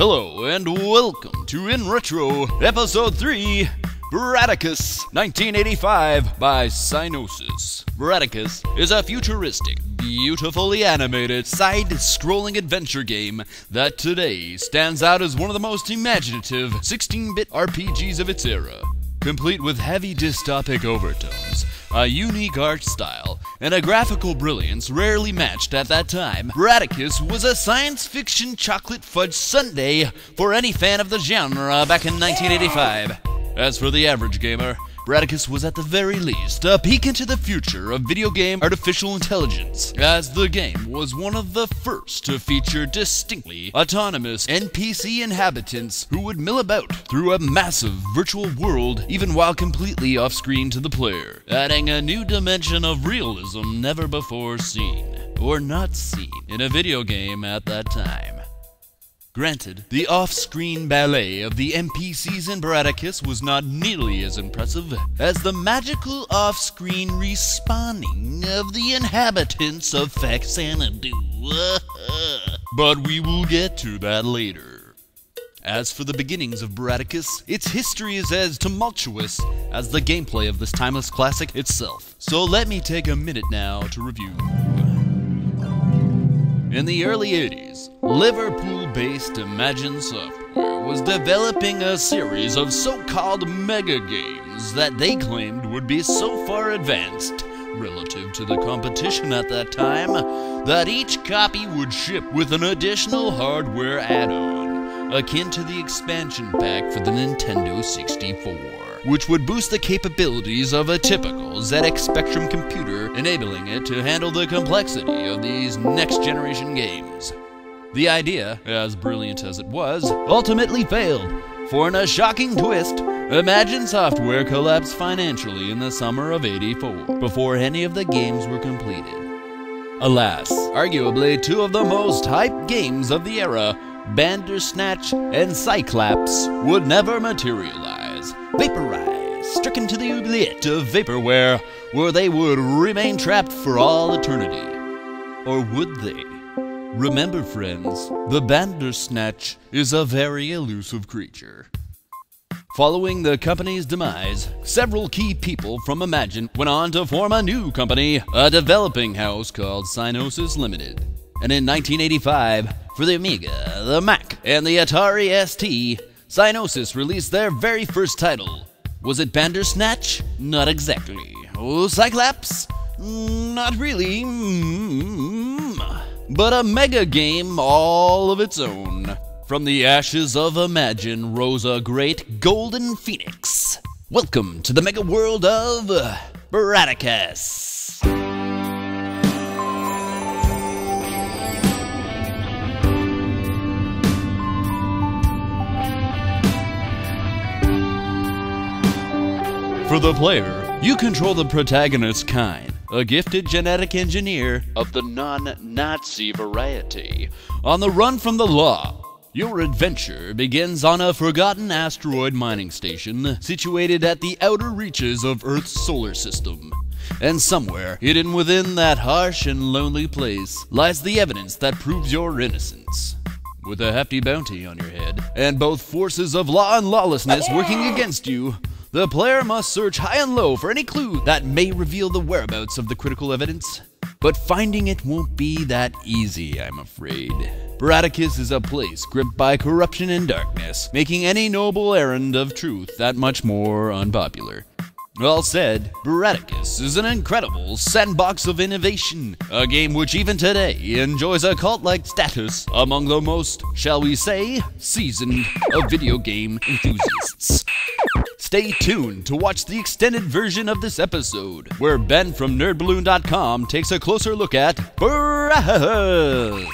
Hello and welcome to In Retro, Episode 3, Brataccas, 1985 by Pygnosis. Brataccas is a futuristic, beautifully animated, side-scrolling adventure game that today stands out as one of the most imaginative 16-bit RPGs of its era. Complete with heavy dystopic overtones, a unique art style, and a graphical brilliance rarely matched at that time, Brataccas was a science fiction chocolate fudge sundae for any fan of the genre back in 1985. As for the average gamer, Brataccas was at the very least a peek into the future of video game artificial intelligence, as the game was one of the first to feature distinctly autonomous NPC inhabitants who would mill about through a massive virtual world even while completely off-screen to the player, adding a new dimension of realism never before seen, or not seen, in a video game at that time. Granted, the off-screen ballet of the NPCs in Brataccas was not nearly as impressive as the magical off-screen respawning of the inhabitants of Xanadu. But we will get to that later. As for the beginnings of Brataccas, its history is as tumultuous as the gameplay of this timeless classic itself. So let me take a minute now to review. In the early 80s, Liverpool-based Imagine Software was developing a series of so-called mega games that they claimed would be so far advanced relative to the competition at that time that each copy would ship with an additional hardware add-on, akin to the expansion pack for the Nintendo 64. Which would boost the capabilities of a typical ZX Spectrum computer, enabling it to handle the complexity of these next-generation games. The idea, as brilliant as it was, ultimately failed, for in a shocking twist, Imagine Software collapsed financially in the summer of '84, before any of the games were completed. Alas, arguably two of the most hyped games of the era, Bandersnatch and Cyclops, would never materialize, vaporized, stricken to the oubliette of vaporware, where they would remain trapped for all eternity. Or would they? Remember, friends, the Bandersnatch is a very elusive creature. Following the company's demise, several key people from Imagine went on to form a new company, a developing house called Pygnosis Limited. And in 1985, for the Amiga, the Mac, and the Atari ST, Pygnosis released their very first title. Was it Bandersnatch? Not exactly. Oh, Cyclops? Not really. But a mega game all of its own. From the ashes of Imagine rose a great golden phoenix. Welcome to the mega world of Brataccas. For the player, you control the protagonist Kine, a gifted genetic engineer of the non-Nazi variety. On the run from the law, your adventure begins on a forgotten asteroid mining station situated at the outer reaches of Earth's solar system. And somewhere, hidden within that harsh and lonely place, lies the evidence that proves your innocence. With a hefty bounty on your head, and both forces of law and lawlessness working against you, the player must search high and low for any clue that may reveal the whereabouts of the critical evidence. But finding it won't be that easy, I'm afraid. Brataccas is a place gripped by corruption and darkness, making any noble errand of truth that much more unpopular. All said, Brataccas is an incredible sandbox of innovation, a game which even today enjoys a cult-like status among the most, shall we say, seasoned of video game enthusiasts. Stay tuned to watch the extended version of this episode, where Ben from nerdballoon.com takes a closer look at Brataccas.